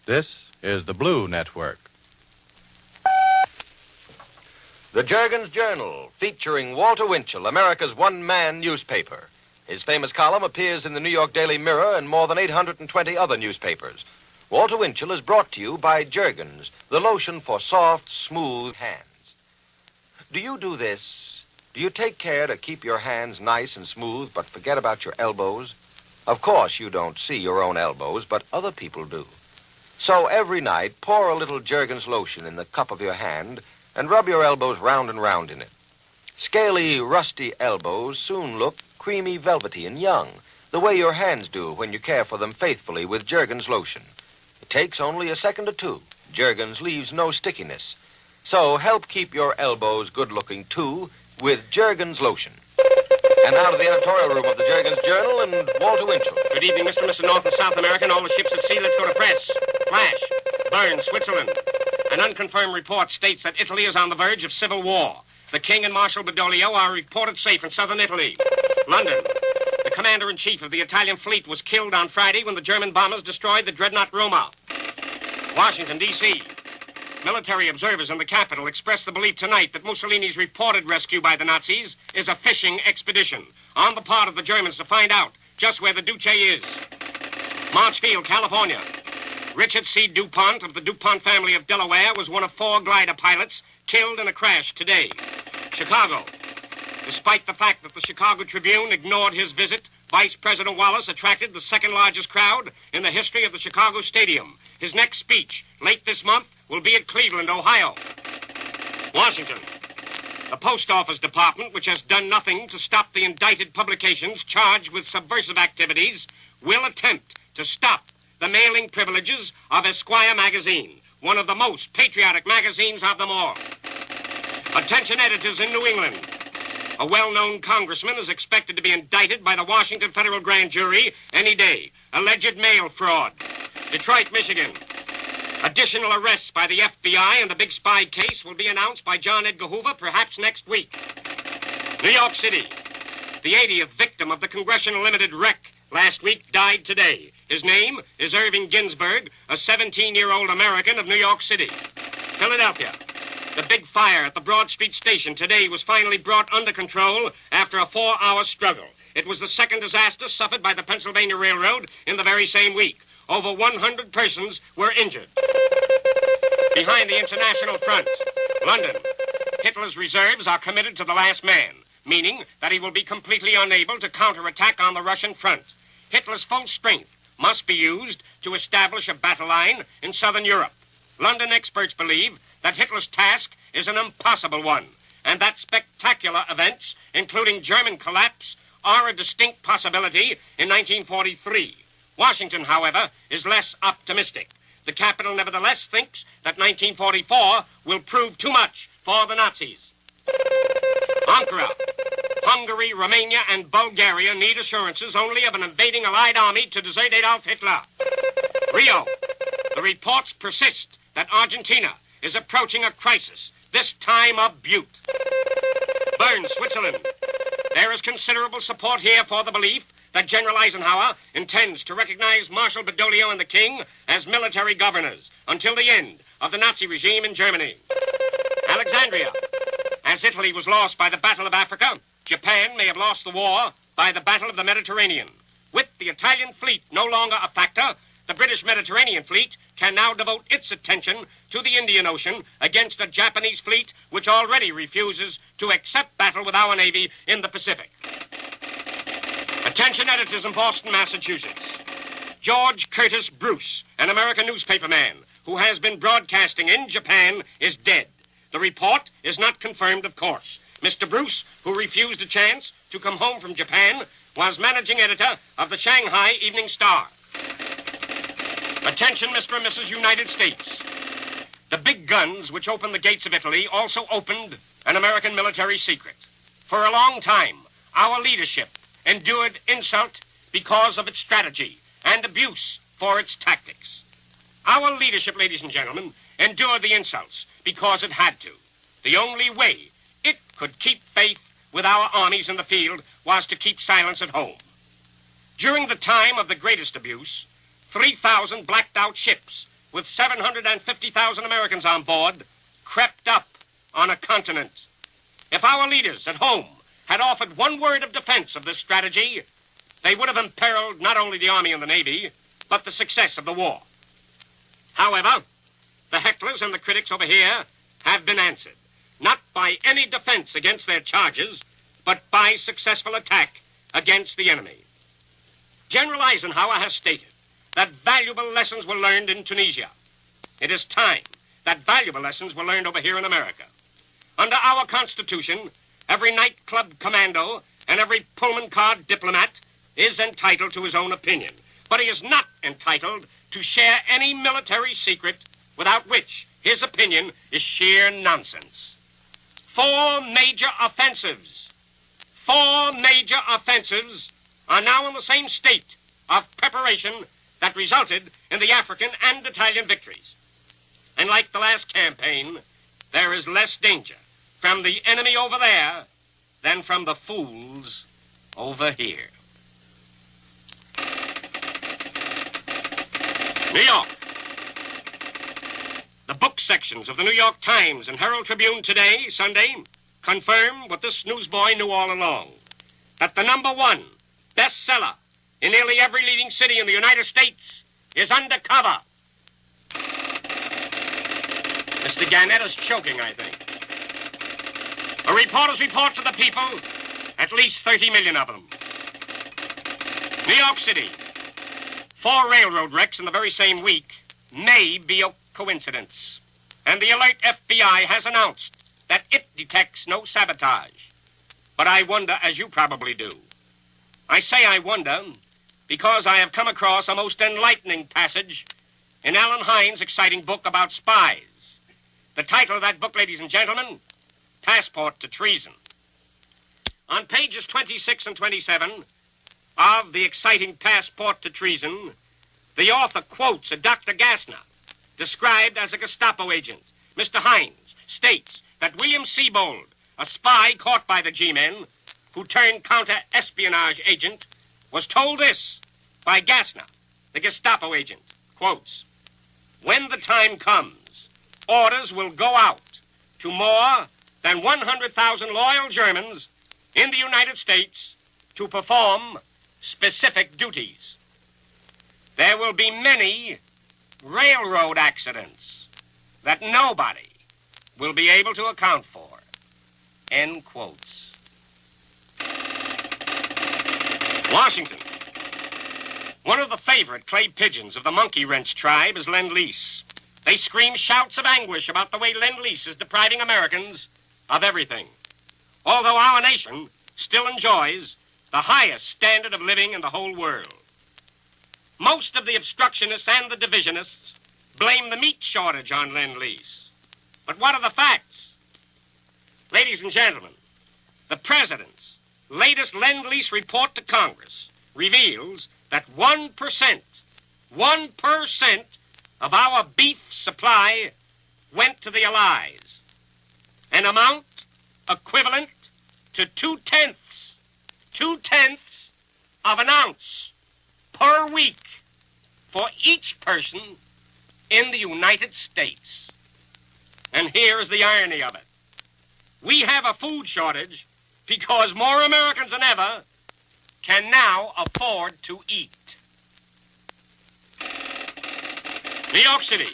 This is the Blue Network. The Jergens Journal, featuring Walter Winchell, America's one-man newspaper. His famous column appears in the New York Daily Mirror and more than 820 other newspapers. Walter Winchell is brought to you by Jergens, the lotion for soft, smooth hands. Do you do this? Do you take care to keep your hands nice and smooth but forget about your elbows? Of course, you don't see your own elbows, but other people do. So every night, pour a little Jergens lotion in the cup of your hand and rub your elbows round and round in it. Scaly, rusty elbows soon look creamy, velvety, and young, the way your hands do when you care for them faithfully with Jergens lotion. It takes only a second or two. Jergens leaves no stickiness. So help keep your elbows good-looking, too, with Jergens lotion. And now to the editorial room of the Jergens Journal and Walter Winchell. Good evening, Mr. and Mrs. North and South America and all the ships at sea. Let's go to press. Flash. Bern, Switzerland. An unconfirmed report states that Italy is on the verge of civil war. The King and Marshal Badoglio are reported safe in southern Italy. London. The commander-in-chief of the Italian fleet was killed on Friday when the German bombers destroyed the dreadnought Roma. Washington, D.C. Military observers in the capital expressed the belief tonight that Mussolini's reported rescue by the Nazis is a fishing expedition on the part of the Germans to find out just where the Duce is. Marchfield, California. Richard C. DuPont of the DuPont family of Delaware was one of 4 glider pilots killed in a crash today. Chicago. Despite the fact that the Chicago Tribune ignored his visit, Vice President Wallace attracted the second largest crowd in the history of the Chicago Stadium. His next speech, late this month, will be at Cleveland, Ohio. Washington. The Post Office Department, which has done nothing to stop the indicted publications charged with subversive activities, will attempt to stop the mailing privileges of Esquire magazine, one of the most patriotic magazines of them all. Attention editors in New England. A well-known congressman is expected to be indicted by the Washington Federal Grand Jury any day. Alleged mail fraud. Detroit, Michigan. Additional arrests by the FBI in the big spy case will be announced by John Edgar Hoover perhaps next week. New York City. The 80th victim of the Congressional Limited wreck last week died today. His name is Irving Ginsburg, a 17-year-old American of New York City. Philadelphia. The big fire at the Broad Street station today was finally brought under control after a 4-hour struggle. It was the second disaster suffered by the Pennsylvania Railroad in the very same week. Over 100 persons were injured. Behind the international front, London. Hitler's reserves are committed to the last man, meaning that he will be completely unable to counterattack on the Russian front. Hitler's full strength must be used to establish a battle line in southern Europe. London experts believe that Hitler's task is an impossible one, and that spectacular events, including German collapse, are a distinct possibility in 1943. Washington, however, is less optimistic. The capital nevertheless thinks that 1944 will prove too much for the Nazis. Ankara. Hungary, Romania, and Bulgaria need assurances only of an invading Allied army to desert Adolf Hitler. Rio. The reports persist that Argentina is approaching a crisis, this time of Butte. Bern, Switzerland. There is considerable support here for the belief that General Eisenhower intends to recognize Marshal Badoglio and the King as military governors until the end of the Nazi regime in Germany. Alexandria. As Italy was lost by the Battle of Africa, Japan may have lost the war by the Battle of the Mediterranean. With the Italian fleet no longer a factor, the British Mediterranean fleet can now devote its attention to the Indian Ocean against a Japanese fleet which already refuses to accept battle with our Navy in the Pacific. Attention editors in Boston, Massachusetts. George Curtis Bruce, an American newspaperman who has been broadcasting in Japan, is dead. The report is not confirmed, of course. Mr. Bruce, who refused a chance to come home from Japan, was managing editor of the Shanghai Evening Star. Attention, Mr. and Mrs. United States. The big guns which opened the gates of Italy also opened an American military secret. For a long time, our leadership endured insult because of its strategy and abuse for its tactics. Our leadership, ladies and gentlemen, endured the insults because it had to. The only way it could keep faith with our armies in the field was to keep silence at home. During the time of the greatest abuse, 3,000 blacked-out ships with 750,000 Americans on board, crept up on a continent. If our leaders at home had offered one word of defense of this strategy, they would have imperiled not only the Army and the Navy, but the success of the war. However, the hecklers and the critics over here have been answered, not by any defense against their charges, but by successful attack against the enemy. General Eisenhower has stated that valuable lessons were learned in Tunisia. It is time that valuable lessons were learned over here in America. Under our Constitution, every nightclub commando and every Pullman car diplomat is entitled to his own opinion, but he is not entitled to share any military secret without which his opinion is sheer nonsense. Four major offensives are now in the same state of preparation that resulted in the African and Italian victories. And like the last campaign, there is less danger from the enemy over there than from the fools over here. New York. The book sections of the New York Times and Herald Tribune today, Sunday, confirm what this newsboy knew all along, that the #1 bestseller in nearly every leading city in the United States is Undercover. Mr. Gannett is choking, I think. A reporter's report to the people, at least 30 million of them. New York City. 4 railroad wrecks in the very same week may be a coincidence. And the alert FBI has announced that it detects no sabotage. But I wonder, as you probably do. I say I wonder because I have come across a most enlightening passage in Alan Hines' exciting book about spies. The title of that book, ladies and gentlemen, Passport to Treason. On pages 26 and 27 of the exciting Passport to Treason, the author quotes a Dr. Gassner, described as a Gestapo agent. Mr. Hines states that William Siebold, a spy caught by the G-men, who turned counter-espionage agent, was told this by Gassner, the Gestapo agent, quotes, "When the time comes, orders will go out to more than 100,000 loyal Germans in the United States to perform specific duties. There will be many railroad accidents that nobody will be able to account for." End quotes. Washington. One of the favorite clay pigeons of the monkey wrench tribe is Lend-Lease. They scream shouts of anguish about the way Lend-Lease is depriving Americans of everything, although our nation still enjoys the highest standard of living in the whole world. Most of the obstructionists and the divisionists blame the meat shortage on Lend-Lease. But what are the facts? Ladies and gentlemen, the President's latest Lend-Lease report to Congress reveals that 1% of our beef supply went to the Allies, an amount equivalent to 2/10 of an ounce per week for each person in the United States. And here is the irony of it. We have a food shortage because more Americans than ever can now afford to eat. New York City.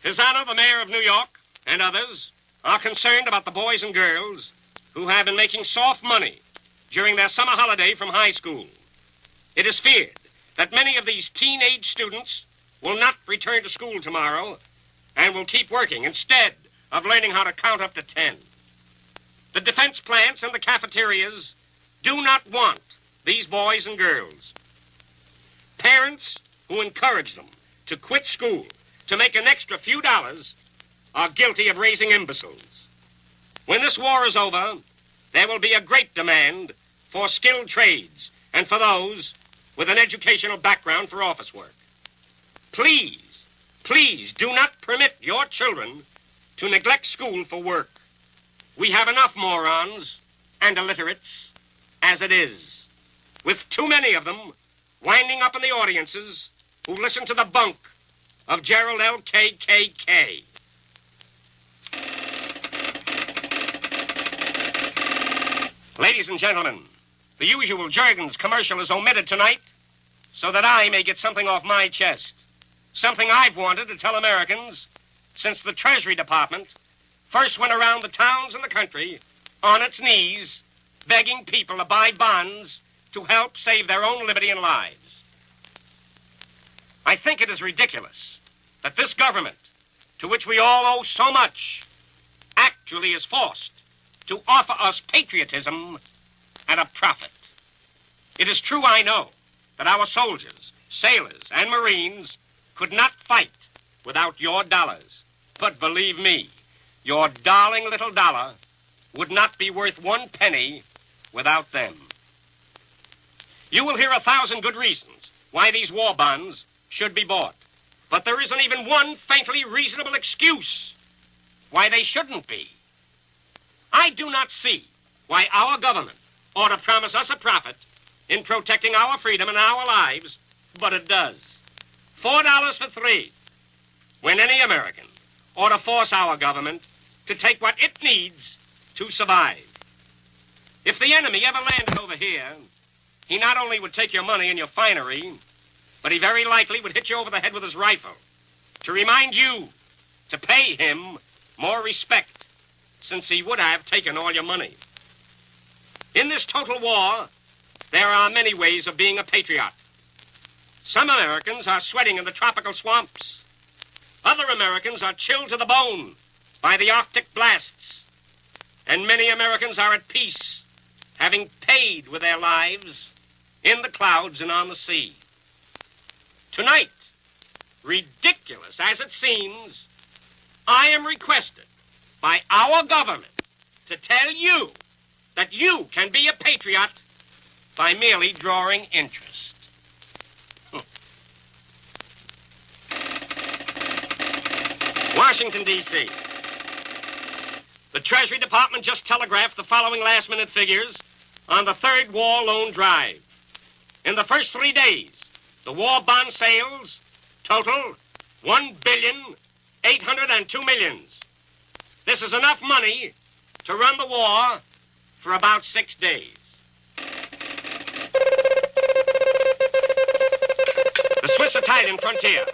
His Honor, the Mayor of New York, and others are concerned about the boys and girls who have been making soft money during their summer holiday from high school. It is feared that many of these teenage students will not return to school tomorrow and will keep working instead of learning how to count up to 10. The defense plants and the cafeterias do not want these boys and girls. Parents who encourage them to quit school to make an extra few dollars are guilty of raising imbeciles. When this war is over, there will be a great demand for skilled trades and for those with an educational background for office work. Please, please do not permit your children to neglect school for work. We have enough morons and illiterates as it is, with too many of them winding up in the audiences who listen to the bunk of Gerald L.K.K.K. Ladies and gentlemen, the usual Jergens commercial is omitted tonight so that I may get something off my chest. Something I've wanted to tell Americans since the Treasury Department first went around the towns and the country on its knees begging people to buy bonds to help save their own liberty and lives. I think it is ridiculous that this government, to which we all owe so much, actually is forced to offer us patriotism at a profit. It is true, I know, that our soldiers, sailors, and Marines could not fight without your dollars. But believe me, your darling little dollar would not be worth 1 penny without them. You will hear 1,000 good reasons why these war bonds should be bought. But there isn't even one faintly reasonable excuse why they shouldn't be. I do not see why our government ought to promise us a profit in protecting our freedom and our lives, but it does. $4 for 3, when any American ought to force our government to take what it needs to survive. If the enemy ever landed over here, he not only would take your money and your finery, but he very likely would hit you over the head with his rifle to remind you to pay him more respect, since he would have taken all your money. In this total war, there are many ways of being a patriot. Some Americans are sweating in the tropical swamps. Other Americans are chilled to the bone by the Arctic blasts. And many Americans are at peace, having paid with their lives in the clouds and on the sea. Tonight, ridiculous as it seems, I am requested by our government to tell you that you can be a patriot by merely drawing interest. Washington, D.C. The Treasury Department just telegraphed the following last-minute figures on the third war loan drive. In the first 3 days, the war bond sales total $1,802,000,000. This is enough money to run the war for about 6 days. The Swiss-Italian frontier.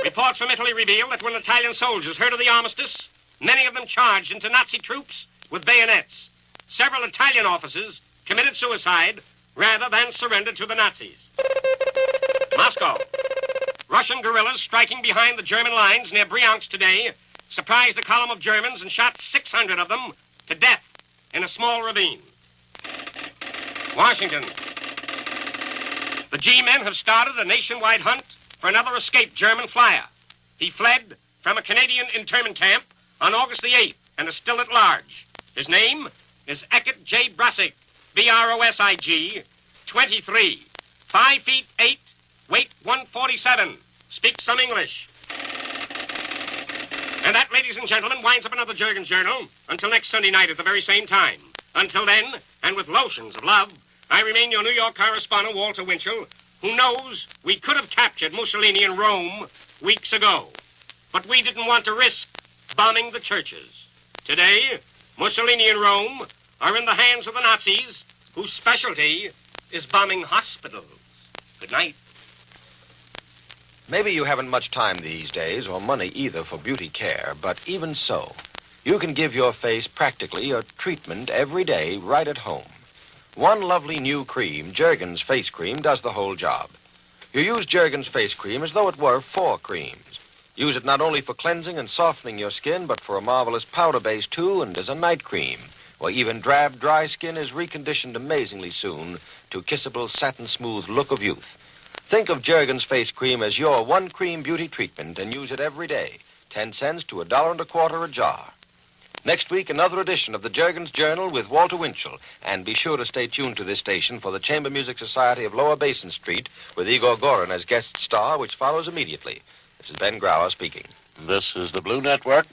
Reports from Italy reveal that when Italian soldiers heard of the armistice, many of them charged into Nazi troops with bayonets. Several Italian officers committed suicide rather than surrender to the Nazis. Moscow. Russian guerrillas striking behind the German lines near Bryansk today surprised a column of Germans and shot 600 of them to death in a small ravine. Washington. The G-men have started a nationwide hunt for another escaped German flyer. He fled from a Canadian internment camp on August the 8th and is still at large. His name is Eckert J. Brosig, B-R-O-S-I-G, 23, 5 feet 8, weight 147, speaks some English. And that, ladies and gentlemen, winds up another Jergens Journal until next Sunday night at the very same time. Until then, and with lotions of love, I remain your New York correspondent, Walter Winchell, who knows we could have captured Mussolini in Rome weeks ago. But we didn't want to risk bombing the churches. Today, Mussolini and Rome are in the hands of the Nazis, whose specialty is bombing hospitals. Good night. Maybe you haven't much time these days, or money either, for beauty care, but even so, you can give your face practically a treatment every day right at home. One lovely new cream, Jergens Face Cream, does the whole job. You use Jergens Face Cream as though it were 4 creams. Use it not only for cleansing and softening your skin, but for a marvelous powder base, too, and as a night cream, where even drab, dry skin is reconditioned amazingly soon to kissable, satin-smooth look of youth. Think of Jergens Face Cream as your one-cream beauty treatment and use it every day, 10 cents to $1.25 a jar. Next week, another edition of the Jergens Journal with Walter Winchell. And be sure to stay tuned to this station for the Chamber Music Society of Lower Basin Street with Igor Gorin as guest star, which follows immediately. This is Ben Grauer speaking. This is the Blue Network.